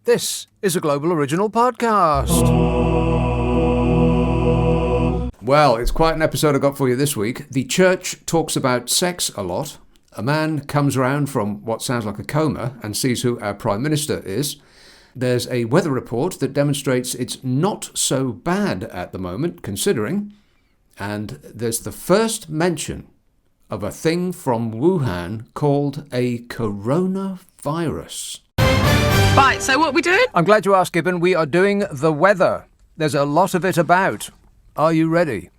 This is a Global Original Podcast. Well, it's quite an episode I got for you this week. The church talks about sex a lot. A man comes around from what sounds like a coma and sees who our Prime Minister is. There's a weather report that demonstrates it's not so bad at the moment, considering. And there's the first mention of a thing from Wuhan called a coronavirus. Right, so what are we doing? I'm glad you asked, Gibbon. We are doing the weather. There's a lot of it about. Are you ready?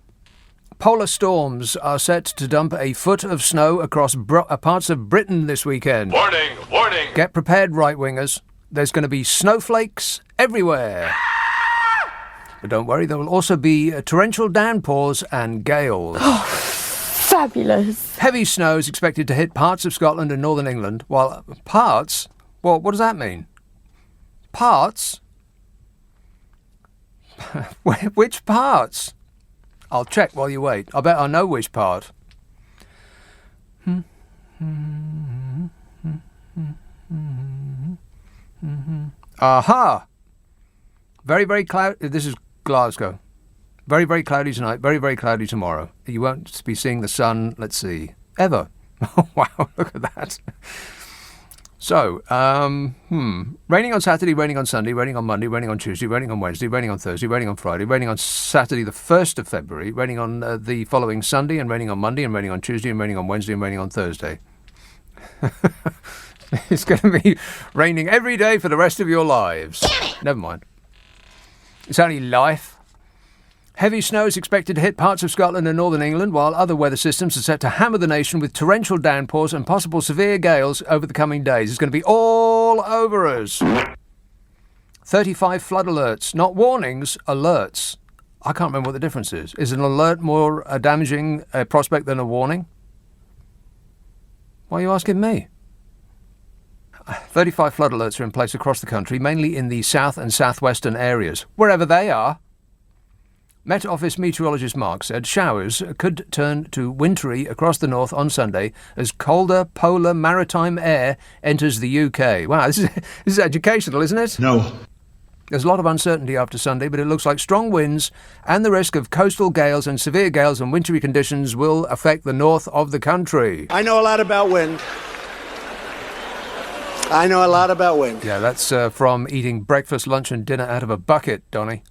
Polar storms are set to dump a foot of snow across parts of Britain this weekend. Warning, warning. Get prepared, right-wingers. There's going to be snowflakes everywhere. But don't worry, there will also be torrential downpours and gales. Oh, fabulous. Heavy snow is expected to hit parts of Scotland and northern England, while parts... Well, what does that mean? Parts? Which parts? I'll check while you wait. I bet I know which part. Aha! Very, very cloudy. This is Glasgow. Very, very cloudy tonight. Very, very cloudy tomorrow. You won't be seeing the sun, let's see, ever. Oh, wow, look at that. So, raining on Saturday, raining on Sunday, raining on Monday, raining on Tuesday, raining on Wednesday, raining on Thursday, raining on Friday, raining on Saturday the 1st of February, raining on the following Sunday, and raining on Monday, and raining on Tuesday, and raining on Wednesday, and raining on Thursday. It's going to be raining every day for the rest of your lives. Never mind. It's only life. Heavy snow is expected to hit parts of Scotland and northern England, while other weather systems are set to hammer the nation with torrential downpours and possible severe gales over the coming days. It's going to be all over us. 35 flood alerts, not warnings, alerts. I can't remember what the difference is. Is an alert more a damaging prospect than a warning? Why are you asking me? 35 flood alerts are in place across the country, mainly in the south and southwestern areas, wherever they are. Met Office meteorologist Mark said showers could turn to wintry across the north on Sunday as colder polar maritime air enters the UK. Wow, this is educational, isn't it? No. There's a lot of uncertainty after Sunday, but it looks like strong winds and the risk of coastal gales and severe gales and wintry conditions will affect the north of the country. I know a lot about wind. Yeah, that's from eating breakfast, lunch and dinner out of a bucket, Donny.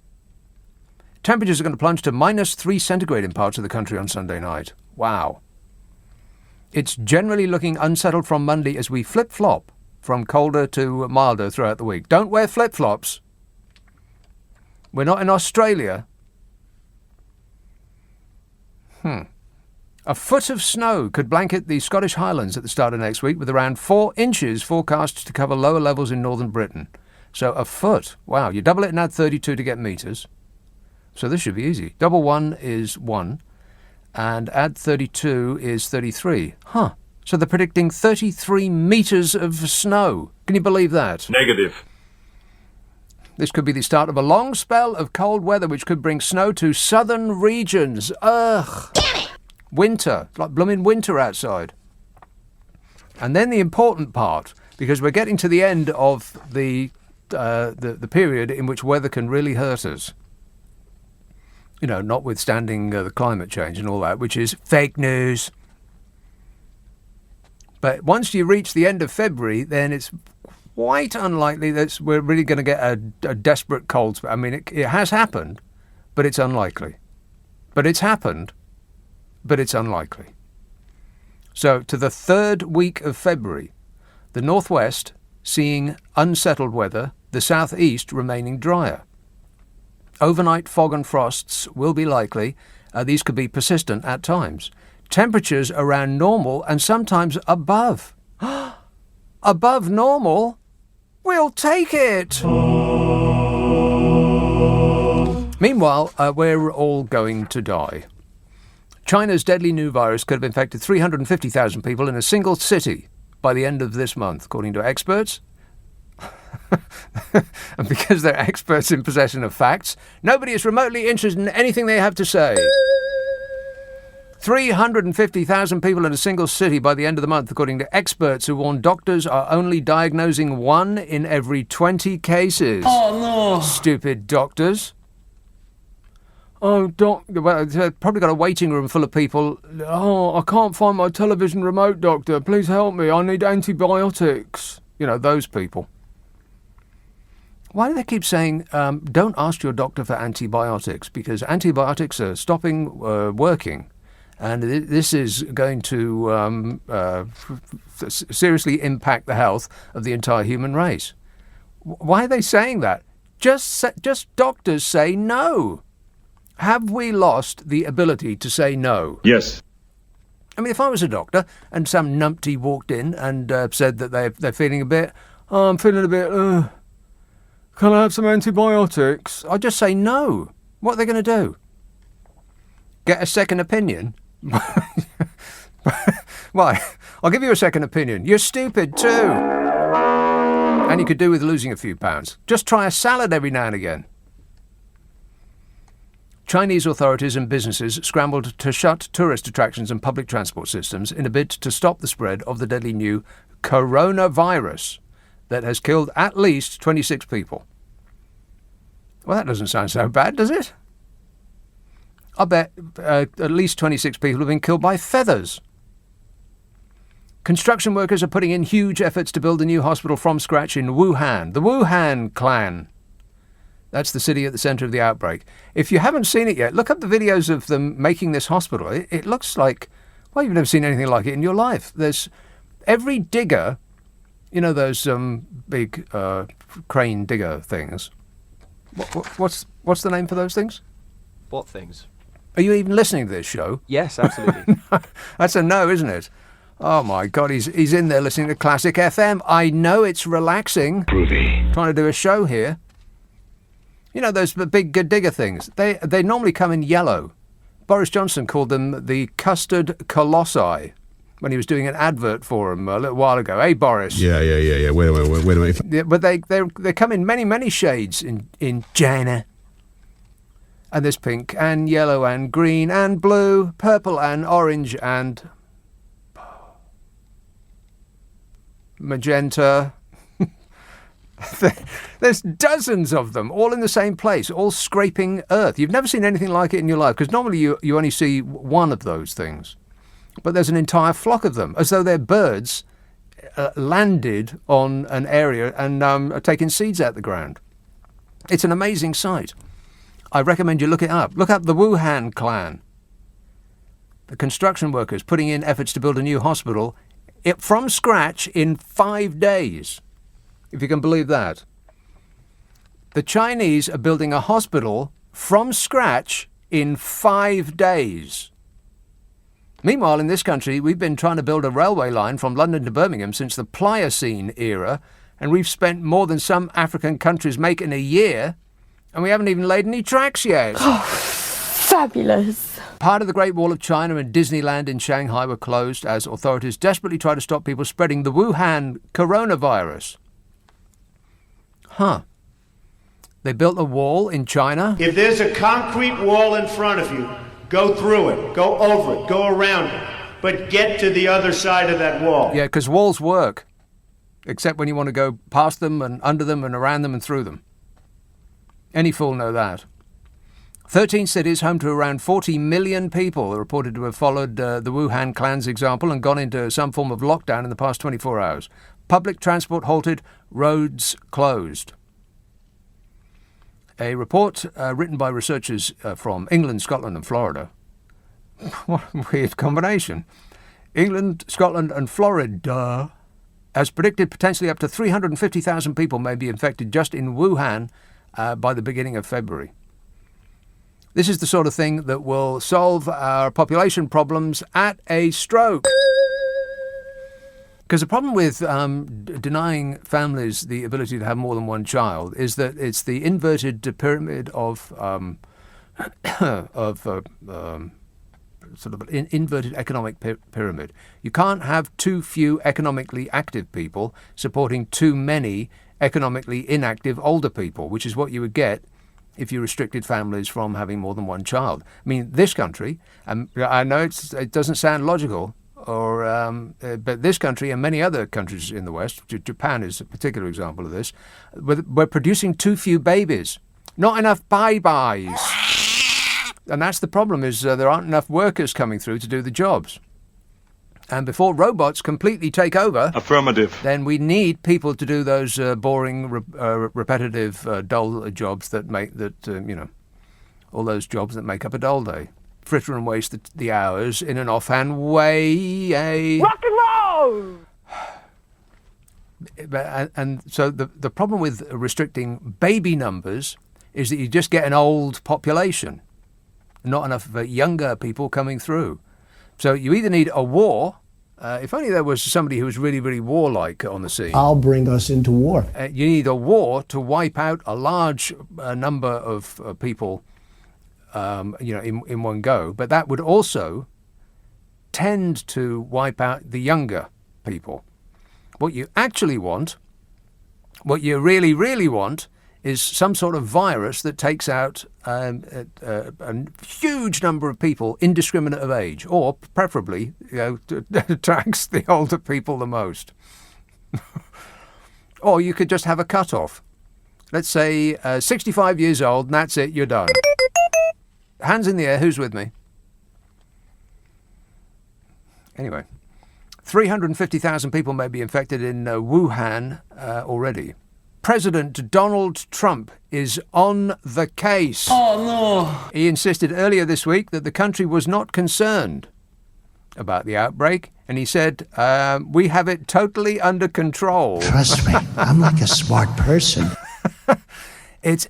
Temperatures are going to plunge to -3 centigrade in parts of the country on Sunday night. Wow. It's generally looking unsettled from Monday as we flip-flop from colder to milder throughout the week. Don't wear flip-flops. We're not in Australia. A foot of snow could blanket the Scottish Highlands at the start of next week, with around 4 inches forecast to cover lower levels in northern Britain. So a foot. Wow, you double it and add 32 to get metres. So this should be easy. Double 1 is 1, and add 32 is 33. Huh. So they're predicting 33 metres of snow. Can you believe that? Negative. This could be the start of a long spell of cold weather which could bring snow to southern regions. Ugh. Winter. It's like blooming winter outside. And then the important part, because we're getting to the end of the period in which weather can really hurt us. You know, notwithstanding the climate change and all that, which is fake news. But once you reach the end of February, then it's quite unlikely that we're really going to get a desperate cold spell. I mean, it has happened, but it's unlikely. But it's happened, but it's unlikely. So to the 3rd week of February, the northwest seeing unsettled weather, the southeast remaining drier. Overnight fog and frosts will be likely. These could be persistent at times. Temperatures around normal and sometimes above. Above normal? We'll take it! Meanwhile, we're all going to die. China's deadly new virus could have infected 350,000 people in a single city by the end of this month, according to experts. And because they're experts in possession of facts, nobody is remotely interested in anything they have to say. 350,000 people in a single city by the end of the month, according to experts who warn doctors are only diagnosing 1 in every 20 cases. Oh, no. Stupid doctors. Oh, well, they've probably got a waiting room full of people. Oh, I can't find my television remote, doctor. Please help me. I need antibiotics. You know, those people. Why do they keep saying, don't ask your doctor for antibiotics? Because antibiotics are stopping working. And this is going to seriously impact the health of the entire human race. Why are they saying that? Just doctors say no. Have we lost the ability to say no? Yes. I mean, if I was a doctor and some numpty walked in and said that they're feeling a bit, I'm feeling a bit, can I have some antibiotics? I'd just say no. What are they going to do? Get a second opinion? Why? I'll give you a second opinion. You're stupid too. And you could do with losing a few pounds. Just try a salad every now and again. Chinese authorities and businesses scrambled to shut tourist attractions and public transport systems in a bid to stop the spread of the deadly new coronavirus that has killed at least 26 people. Well, that doesn't sound so bad, does it? I bet at least 26 people have been killed by feathers. Construction workers are putting in huge efforts to build a new hospital from scratch in Wuhan, the Wuhan clan. That's the city at the centre of the outbreak. If you haven't seen it yet, look up the videos of them making this hospital. It looks like, well, you've never seen anything like it in your life. There's every digger, you know, those big crane digger things. What's the name for those things? What things? Are you even listening to this show? Yes, absolutely. That's a no, isn't it? Oh my God, he's in there listening to Classic FM. I know it's relaxing. Groovy. Trying to do a show here. You know those big digger things? They normally come in yellow. Boris Johnson called them the custard colossi when he was doing an advert for them a little while ago. Hey, Boris. Yeah. Wait a minute. Yeah, but they come in many shades in China. And there's pink and yellow and green and blue, purple and orange and magenta. There's dozens of them, all in the same place, all scraping earth. You've never seen anything like it in your life, because normally you only see one of those things. But there's an entire flock of them, as though they're birds landed on an area and are taking seeds out the ground. It's an amazing sight. I recommend you look it up. Look up the Wuhan clan. The construction workers putting in efforts to build a new hospital from scratch in 5 days. If you can believe that. The Chinese are building a hospital from scratch in 5 days. Meanwhile, in this country, we've been trying to build a railway line from London to Birmingham since the Pliocene era, and we've spent more than some African countries make in a year, and we haven't even laid any tracks yet. Oh, fabulous. Part of the Great Wall of China and Disneyland in Shanghai were closed as authorities desperately try to stop people spreading the Wuhan coronavirus. Huh. They built a wall in China. If there's a concrete wall in front of you, go through it, go over it, go around it, but get to the other side of that wall. Yeah, because walls work, except when you want to go past them and under them and around them and through them. Any fool know that. 13 cities home to around 40 million people are reported to have followed the Wuhan clan's example and gone into some form of lockdown in the past 24 hours. Public transport halted, roads closed. A report written by researchers from England, Scotland and Florida. What a weird combination. England, Scotland and Florida has predicted potentially up to 350,000 people may be infected just in Wuhan by the beginning of February. This is the sort of thing that will solve our population problems at a stroke. Because the problem with denying families the ability to have more than one child is that it's the inverted pyramid of sort of an inverted economic pyramid. You can't have too few economically active people supporting too many economically inactive older people, which is what you would get if you restricted families from having more than one child. I mean, this country, I know it doesn't sound logical, but this country and many other countries in the West, Japan is a particular example of this, we're producing too few babies. Not enough bye-byes. And that's the problem, is there aren't enough workers coming through to do the jobs. And before robots completely take over, Affirmative. then we need people to do those boring, repetitive, dull jobs all those jobs that make up a dull day. Fritter and waste the hours in an offhand way. Rock and roll! And so the problem with restricting baby numbers is that you just get an old population, not enough younger people coming through. So you either need a war. If only there was somebody who was really, really warlike on the scene. I'll bring us into war. You need a war to wipe out a large number of people, in one go. But that would also tend to wipe out the younger people. What you actually want, what you really, really want, is some sort of virus that takes out a huge number of people, indiscriminate of age, or preferably, attracts the older people the most. Or you could just have a cut-off. Let's say 65 years old, and that's it, you're done. Hands in the air, who's with me? Anyway, 350,000 people may be infected in Wuhan already. President Donald Trump is on the case. Oh, no. He insisted earlier this week that the country was not concerned about the outbreak, and he said, we have it totally under control. Trust me, I'm like a smart person.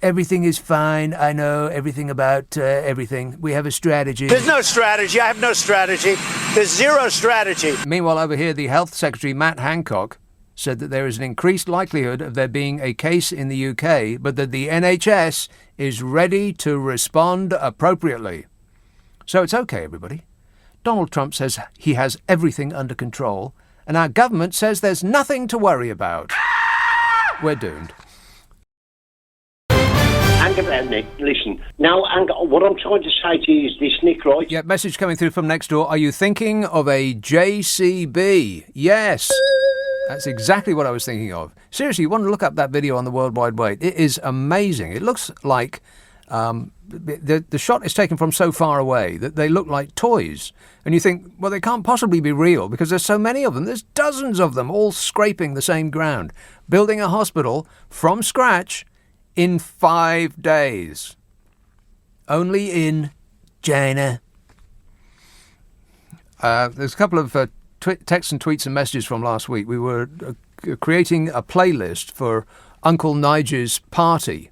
Everything is fine. I know everything about everything. We have a strategy. There's no strategy. I have no strategy. There's zero strategy. Meanwhile, over here, the Health Secretary, Matt Hancock, said that there is an increased likelihood of there being a case in the UK, but that the NHS is ready to respond appropriately. So it's okay, everybody. Donald Trump says he has everything under control, and our government says there's nothing to worry about. We're doomed. Hang about, Nick. Listen. Now, what I'm trying to say to you is this, Nick, right? Yeah, message coming through from next door. Are you thinking of a JCB? Yes. That's exactly what I was thinking of. Seriously, you want to look up that video on the World Wide Web. It is amazing. It looks like the shot is taken from so far away that they look like toys. And you think, well, they can't possibly be real because there's so many of them. There's dozens of them all scraping the same ground. Building a hospital from scratch in 5 days. Only in China. There's a couple of texts and tweets and messages from last week. We were creating a playlist for Uncle Nigel's party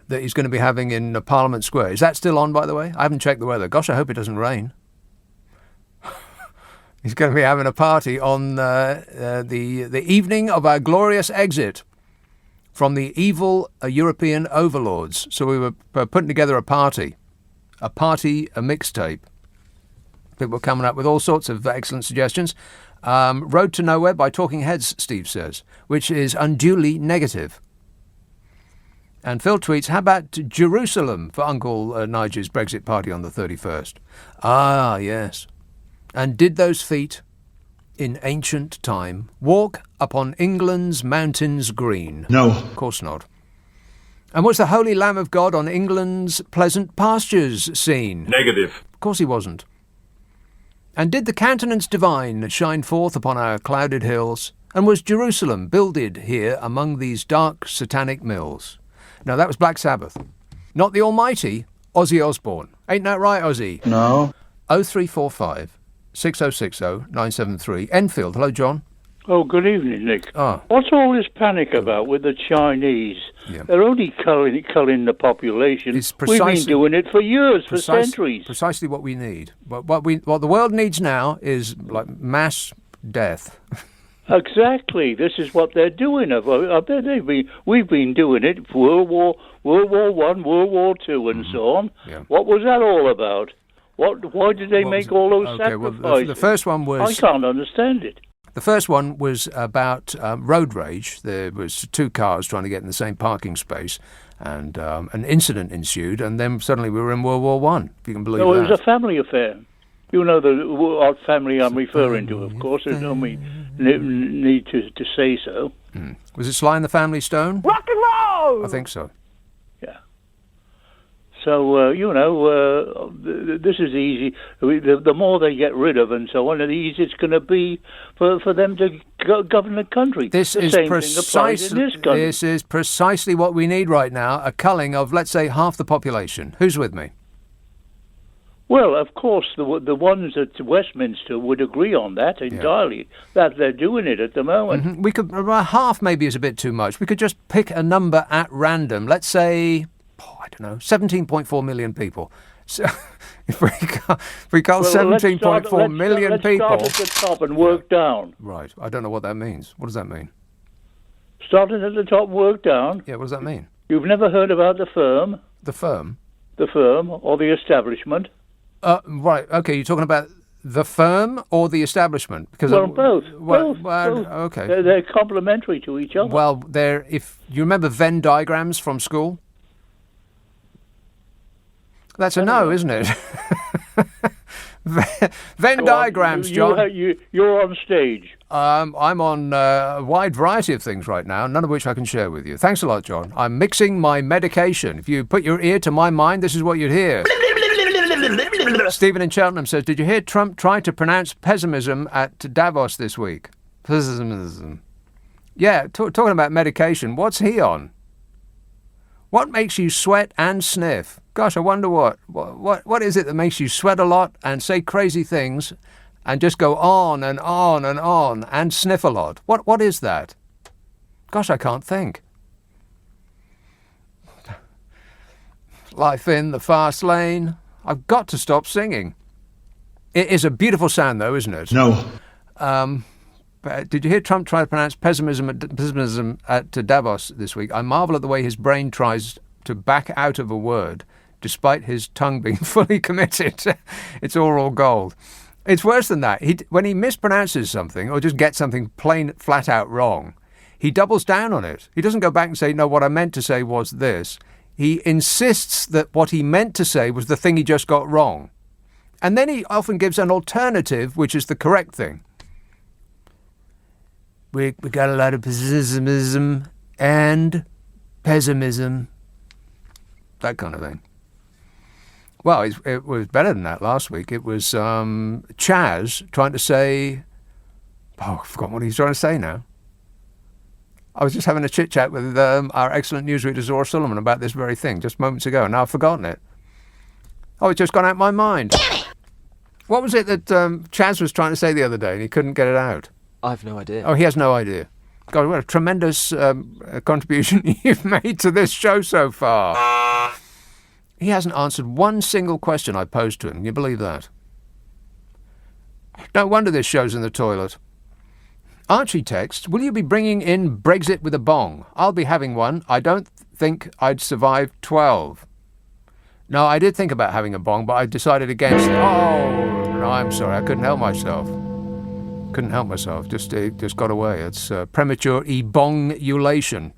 that he's going to be having in Parliament Square. Is that still on, by the way? I haven't checked the weather. Gosh, I hope it doesn't rain. He's going to be having a party on the evening of our glorious exit from the evil European overlords. So we were putting together a mixtape. People were coming up with all sorts of excellent suggestions. Road to Nowhere by Talking Heads, Steve says, which is unduly negative. And Phil tweets, how about Jerusalem for Uncle Nigel's Brexit party on the 31st? Ah, yes. And did those feet, in ancient time, walk upon England's mountains green? No. Of course not. And was the Holy Lamb of God on England's pleasant pastures seen? Negative. Of course he wasn't. And did the countenance divine shine forth upon our clouded hills? And was Jerusalem builded here among these dark satanic mills? No, that was Black Sabbath. Not the almighty Ozzy Osbourne. Ain't that right, Ozzy? No. 0345 6060 973. Enfield. Hello, John. Oh, good evening, Nick. Oh. What's all this panic about with the Chinese? Yeah. They're only culling the population. It's We've been doing it for years, for centuries. Precisely what we need. What the world needs now is like mass death. Exactly. This is what they're doing. We've been doing it. World War One, World War Two, and so on. Yeah. What was that all about? Why did they make all those sacrifices? Well, the first one was... I can't understand it. The first one was about road rage. There was two cars trying to get in the same parking space, and an incident ensued, and then suddenly we were in World War One, if you can believe No, that. it was a family affair. You know what family I'm referring to, of course. There's no need to say so. Was it Sly and the Family Stone? Rock and roll! I think so. Yeah. So, this is easy. The more they get rid of and so on, the easier it's going to be for them to govern the country. This the is same thing applies in this country. This is precisely what we need right now, a culling of, let's say, half the population. Who's with me? Well, of course, the ones at Westminster would agree on that entirely, that they're doing it at the moment. We could, half maybe is a bit too much. We could just pick a number at random. Let's say, I don't know, 17.4 million people. So if we call 17.4 million people... Let's start at the top and work down. Right, I don't know what that means. What does that mean? Starting at the top and work down. Yeah, what does that mean? You've never heard about the firm? The firm? The firm or the establishment? Right, okay, you're talking about the firm or the establishment? Because both. Both. Okay. They're complementary to each other. Well, if you remember Venn diagrams from school? That's a no, isn't it? Venn diagrams, John. You're on stage. I'm on a wide variety of things right now, none of which I can share with you. Thanks a lot, John. I'm mixing my medication. If you put your ear to my mind, this is what you'd hear. Stephen in Cheltenham says, did you hear Trump try to pronounce pessimism at Davos this week? Pessimism. Yeah, talking about medication, what's he on? What makes you sweat and sniff? Gosh, I wonder what is it that makes you sweat a lot and say crazy things and just go on and on and on and sniff a lot? What is that? Gosh, I can't think. Life in the fast lane. I've got to stop singing. It is a beautiful sound, though, isn't it? No. Did you hear Trump try to pronounce pessimism at Davos this week? I marvel at the way his brain tries to back out of a word, despite his tongue being fully committed. It's all gold. It's worse than that. When he mispronounces something or just gets something plain flat out wrong, he doubles down on it. He doesn't go back and say, no, what I meant to say was this. He insists that what he meant to say was the thing he just got wrong. And then he often gives an alternative, which is the correct thing. We got a lot of pessimism and pessimism. That kind of thing. Well, it was better than that last week. It was Chaz trying to say... Oh, I've forgotten what he's trying to say now. I was just having a chit-chat with our excellent newsreader Zora Sullivan about this very thing just moments ago, and now I've forgotten it. Oh, it's just gone out of my mind. What was it that Chaz was trying to say the other day and he couldn't get it out? I've no idea. Oh, he has no idea. God, what a tremendous contribution you've made to this show so far. He hasn't answered one single question I posed to him. Can you believe that? No wonder this show's in the toilet. Archie texts, will you be bringing in Brexit with a bong? I'll be having one. I don't think I'd survive 12. No, I did think about having a bong, but I decided against it. Oh, no, I'm sorry. I couldn't help myself. Just got away. It's premature ebongulation.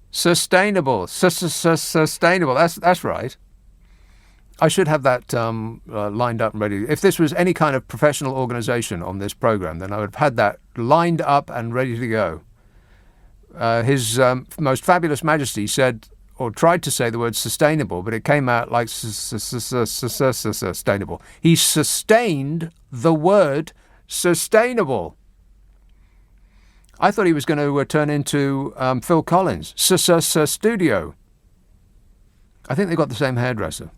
Sustainable. Sustainable. That's right. I should have that lined up and ready. If this was any kind of professional organisation on this programme, then I would have had that lined up and ready to go. His Most Fabulous Majesty said, or tried to say the word sustainable, but it came out like sustainable. He sustained the word sustainable. I thought he was going to turn into Phil Collins. Studio. I think they've got the same hairdresser.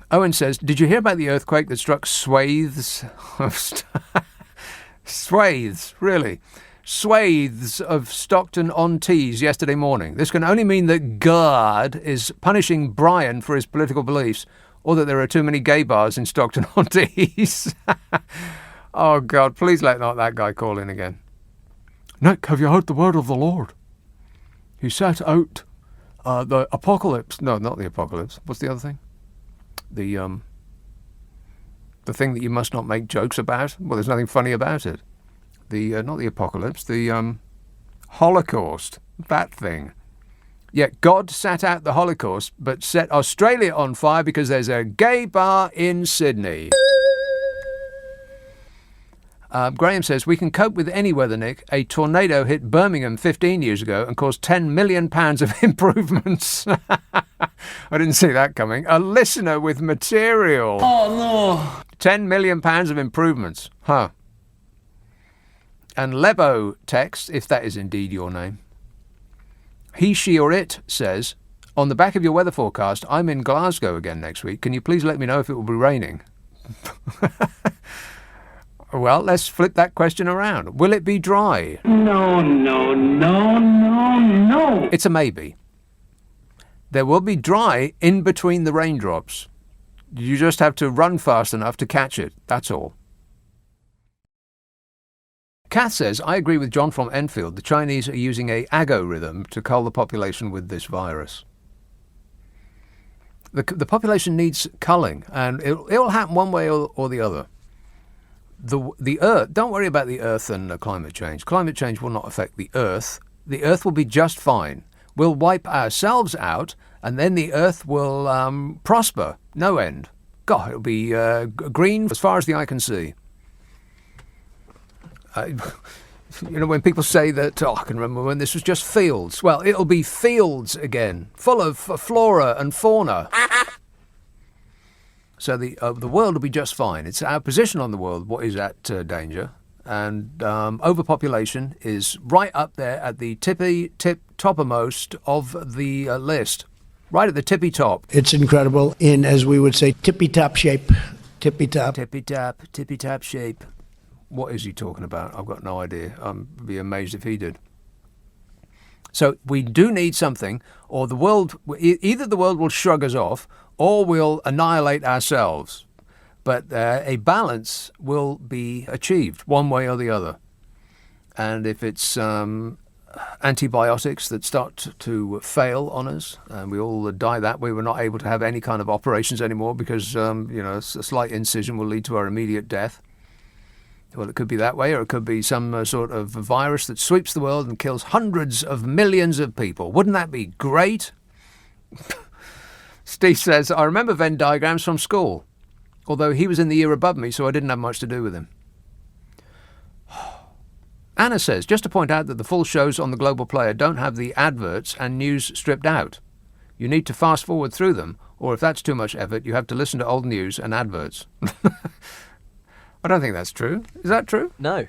Owen says, did you hear about the earthquake that struck swathes of... swathes, really? Swathes of Stockton-on-Tees yesterday morning. This can only mean that God is punishing Brian for his political beliefs, or that there are too many gay bars in Stockton-on-Tees. Oh, God, please let not that guy call in again. Nick, have you heard the word of the Lord? He set out the apocalypse. No, not the apocalypse. What's the other thing? The The thing that you must not make jokes about? Well, there's nothing funny about it. Not the apocalypse, the Holocaust. That thing. Yet God sat out the Holocaust, but set Australia on fire because there's a gay bar in Sydney. Graham says, we can cope with any weather, Nick. A tornado hit Birmingham 15 years ago and caused £10 million of improvements. I didn't see that coming. A listener with material. Oh, no. £10 million of improvements. Huh. And Lebo texts, if that is indeed your name. He, she or it says, on the back of your weather forecast, I'm in Glasgow again next week. Can you please let me know if it will be raining? Well, let's flip that question around. Will it be dry? No. It's a maybe. There will be dry in between the raindrops. You just have to run fast enough to catch it. That's all. Kath says, I agree with John from Enfield. The Chinese are using a algorithm to cull the population with this virus. The population needs culling, and it'll happen one way or the other. The Earth, don't worry about the Earth and climate change. Climate change will not affect the Earth. The Earth will be just fine. We'll wipe ourselves out, and then the Earth will prosper. No end. God, it'll be green as far as the eye can see. When people say that, I can remember when this was just fields. Well, it'll be fields again, full of flora and fauna. So the world will be just fine. It's our position on the world what is at danger. And overpopulation is right up there at the toppermost of the list. Right at the tippy top. It's incredible in, as we would say, tippy-top shape. Tippy-top. Tippy-top shape. What is he talking about? I've got no idea. I'd be amazed if he did. So we do need something, or the world, either the world will shrug us off, or we'll annihilate ourselves. But a balance will be achieved one way or the other. And if it's antibiotics that start to fail on us, and we all die that way, we're not able to have any kind of operations anymore because, a slight incision will lead to our immediate death. Well, it could be that way, or it could be some sort of virus that sweeps the world and kills hundreds of millions of people. Wouldn't that be great? Steve says, I remember Venn diagrams from school, although he was in the year above me, so I didn't have much to do with him. Anna says, just to point out that the full shows on the Global Player don't have the adverts and news stripped out. You need to fast forward through them, or if that's too much effort, you have to listen to old news and adverts. I don't think that's true. Is that true? No.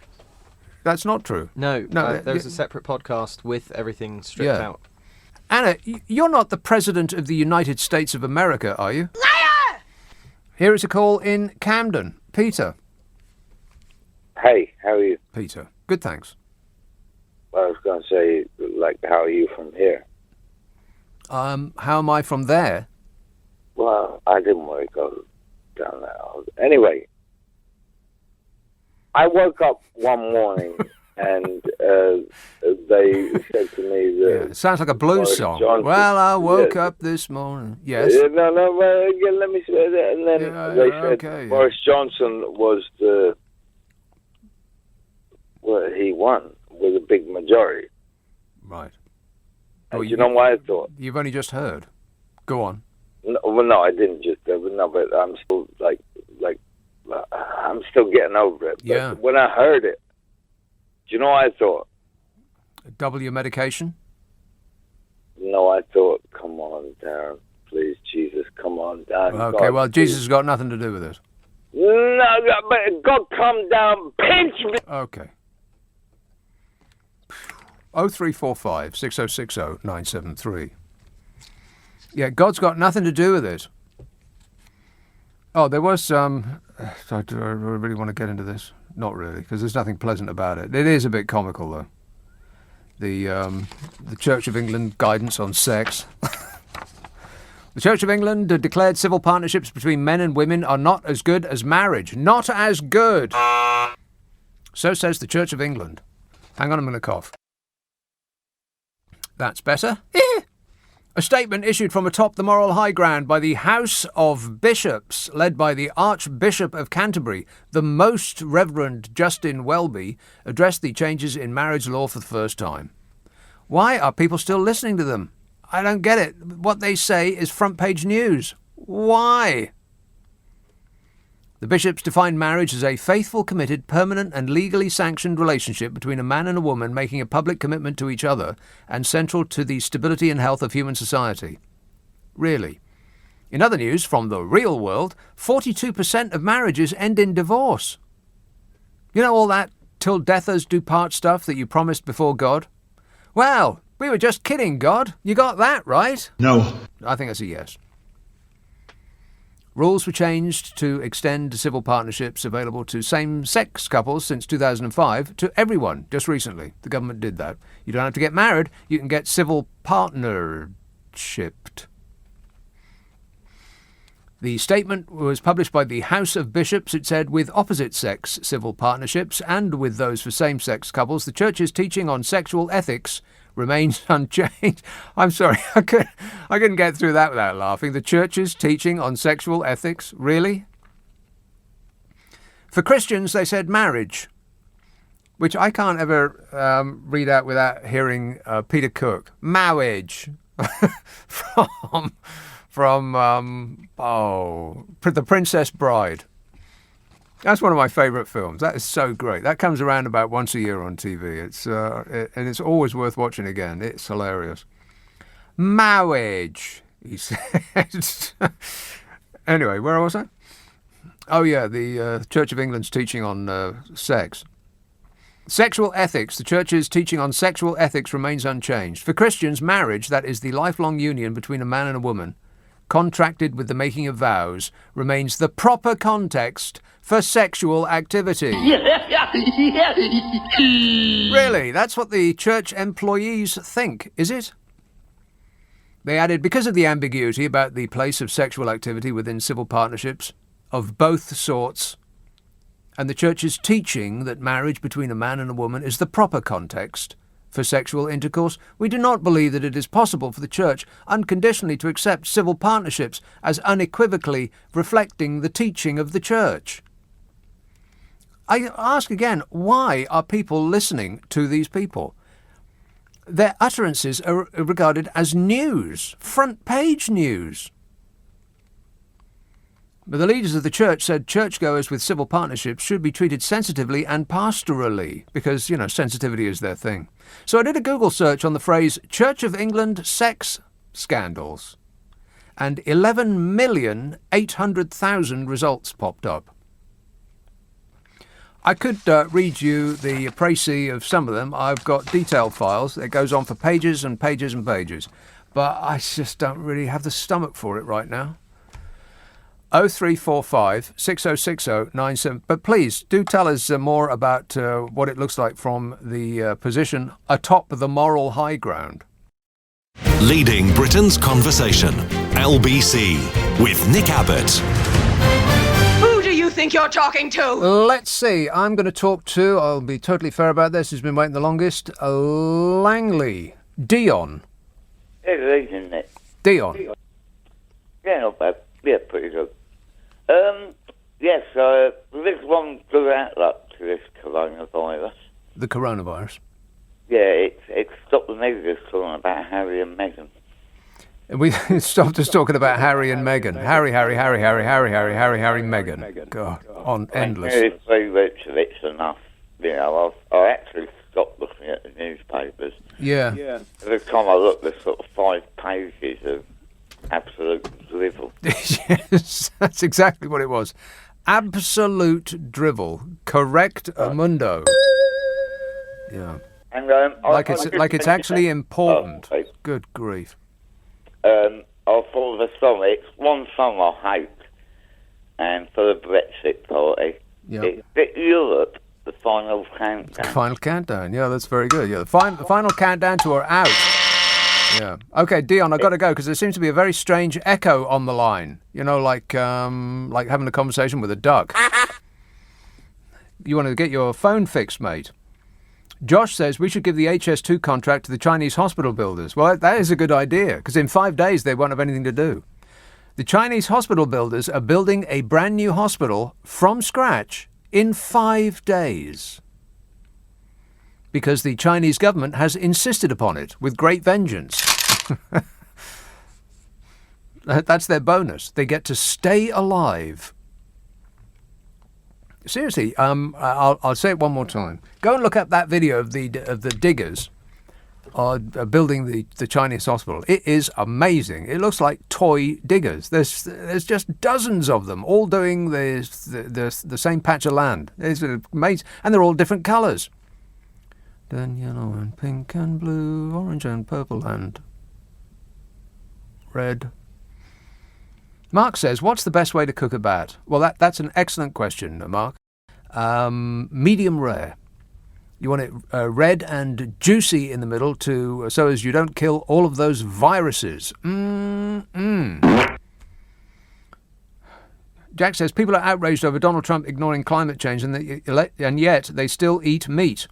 That's not true. No. There's a separate podcast with everything stripped out. Anna, you're not the President of the United States of America, are you? Liar! Here is a call in Camden. Peter. Hey, how are you? Peter. Good, thanks. Well, I was going to say, how are you from here? How am I from there? Well, I didn't want to go down there. Anyway, I woke up one morning and they said to me that... Yeah, it sounds like a blues song. Well, I woke up this morning. Yes. No, let me say that. And then they said Boris Johnson was he won with a big majority. Right. Well, you know what I thought? You've only just heard. Go on. No, I didn't just hear. No, but I'm still I'm still getting over it. But yeah. When I heard it, do you know what I thought? Double your medication? No, I thought, come on, Darren, please, Jesus, come on, Darren. Okay, God, well, Jesus has got nothing to do with it. No, but God, come down, pinch me. Okay. 0345 6060 973. Yeah, God's got nothing to do with it. Oh, there was some... do I really want to get into this? Not really, because there's nothing pleasant about it. It is a bit comical, though. The Church of England guidance on sex. The Church of England declared civil partnerships between men and women are not as good as marriage. Not as good. So says the Church of England. Hang on, I'm going to cough. That's better. A statement issued from atop the moral high ground by the House of Bishops, led by the Archbishop of Canterbury, the Most Reverend Justin Welby, addressed the changes in marriage law for the first time. Why are people still listening to them? I don't get it. What they say is front-page news. Why? The bishops define marriage as a faithful, committed, permanent and legally sanctioned relationship between a man and a woman making a public commitment to each other and central to the stability and health of human society. Really. In other news, from the real world, 42% of marriages end in divorce. You know all that till death us do part stuff that you promised before God? Well, we were just kidding, God. You got that right? No. I think that's a yes. Rules were changed to extend civil partnerships available to same-sex couples since 2005 to everyone just recently. The government did that. You don't have to get married. You can get civil partnershipped. The statement was published by the House of Bishops. It said, with opposite-sex civil partnerships and with those for same-sex couples, the Church's teaching on sexual ethics remains unchanged. I'm sorry, I couldn't get through that without laughing. The Church's teaching on sexual ethics? Really? For Christians, they said marriage, which I can't ever read out without hearing Peter Cook. Marriage. from The Princess Bride. That's one of my favourite films. That is so great. That comes around about once a year on TV. And it's always worth watching again. It's hilarious. Marriage, he said. Anyway, where was I? Oh, yeah, the Church of England's teaching on sex. Sexual ethics. The Church's teaching on sexual ethics remains unchanged. For Christians, marriage, that is the lifelong union between a man and a woman, contracted with the making of vows, remains the proper context for sexual activity. Really? That's what the church employees think, is it? They added, because of the ambiguity about the place of sexual activity within civil partnerships of both sorts, and the church's teaching that marriage between a man and a woman is the proper context for sexual intercourse, we do not believe that it is possible for the Church unconditionally to accept civil partnerships as unequivocally reflecting the teaching of the Church. I ask again, why are people listening to these people? Their utterances are regarded as news, front-page news. But the leaders of the church said churchgoers with civil partnerships should be treated sensitively and pastorally because, sensitivity is their thing. So I did a Google search on the phrase Church of England sex scandals, and 11,800,000 results popped up. I could read you the précis of some of them. I've got detailed files. It goes on for pages and pages and pages. But I just don't really have the stomach for it right now. 0345 6060 97. But please do tell us more about what it looks like from the position atop the moral high ground. Leading Britain's conversation. LBC with Nick Abbot. Who do you think you're talking to? Let's see. I'm going to talk to, I'll be totally fair about this, who's been waiting the longest, Langley. Dion. Hey, isn't it? Dion. Yeah, not bad. Yeah, pretty good. Yes, there's one good outlook to this coronavirus. The coronavirus? Yeah, it stopped the media talking about Harry and Meghan. We stopped us talking about Harry and Meghan. Harry, Meghan. God, on endless. It's very rich of it's enough. I actually stopped looking at the newspapers. Yeah. Every time I look, there's sort of 5 pages of absolute drivel. Yes, that's exactly what it was. Absolute drivel. Correct, Amundo. Yeah. And, like it's actually important. Good grief. I thought of a song. It's one song I hate, and for the Brexit Party, it's Europe, the final countdown. Final countdown. Yeah, that's very good. Yeah, the final countdown to our out. Yeah. Okay, Dion, I've got to go because there seems to be a very strange echo on the line. Like having a conversation with a duck. You want to get your phone fixed, mate? Josh says we should give the HS2 contract to the Chinese hospital builders. Well, that is a good idea, because in 5 days they won't have anything to do. The Chinese hospital builders are building a brand new hospital from scratch in 5 days, because the Chinese government has insisted upon it with great vengeance. That's their bonus. They get to stay alive. Seriously, I'll say it one more time. Go and look up that video of the diggers building the Chinese hospital. It is amazing. It looks like toy diggers. There's just dozens of them, all doing the same patch of land. It's amazing, and they're all different colours. Then yellow and pink and blue, orange and purple and red. Mark says, what's the best way to cook a bat? Well, that's an excellent question, Mark. Medium rare. You want it red and juicy in the middle so as you don't kill all of those viruses. Jack says, people are outraged over Donald Trump ignoring climate change and yet they still eat meat.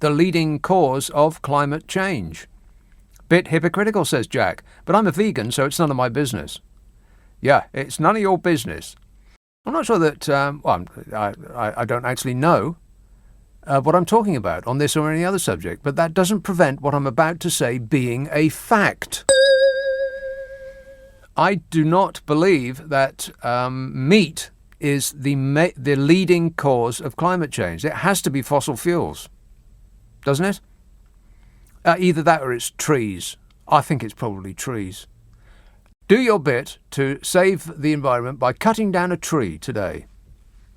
The leading cause of climate change. Bit hypocritical, says Jack, but I'm a vegan, so it's none of my business. Yeah, it's none of your business. I'm not sure that, I don't actually know what I'm talking about on this or any other subject, but that doesn't prevent what I'm about to say being a fact. I do not believe that meat is the leading cause of climate change. It has to be fossil fuels, doesn't it? Either that or it's trees. I think it's probably trees. Do your bit to save the environment by cutting down a tree today.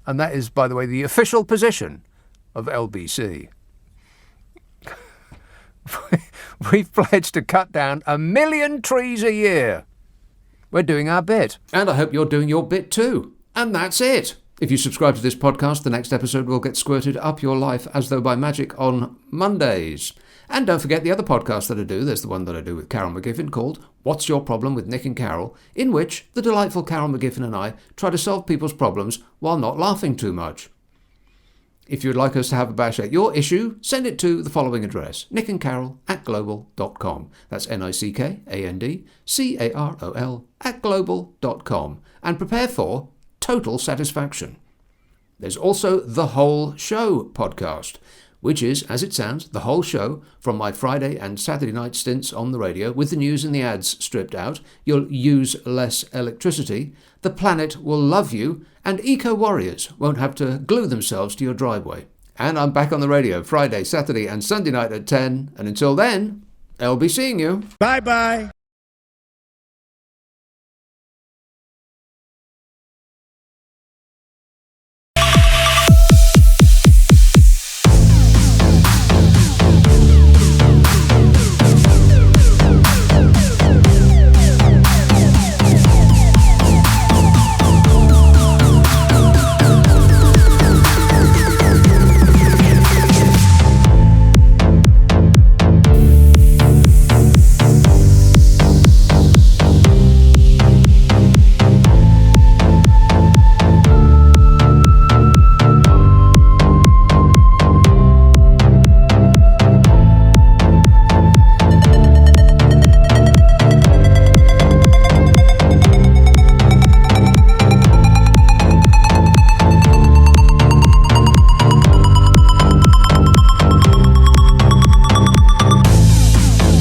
And that is, by the way, the official position of LBC. We've pledged to cut down 1 million trees a year. We're doing our bit. And I hope you're doing your bit too. And that's it. If you subscribe to this podcast, the next episode will get squirted up your life as though by magic on Mondays. And don't forget the other podcast that I do. There's the one that I do with Carol McGiffin called What's Your Problem with Nick and Carol, in which the delightful Carol McGiffin and I try to solve people's problems while not laughing too much. If you'd like us to have a bash at your issue, send it to the following address, nickandcarol@global.com. That's nickandcarol@global.com. And prepare for total satisfaction. There's also the Whole Show podcast, which is, as it sounds, the whole show from my Friday and Saturday night stints on the radio with the news and the ads stripped out. You'll use less electricity, the planet will love you, and eco-warriors won't have to glue themselves to your driveway. And I'm back on the radio Friday, Saturday and Sunday night at 10. And until then, I'll be seeing you. Bye-bye.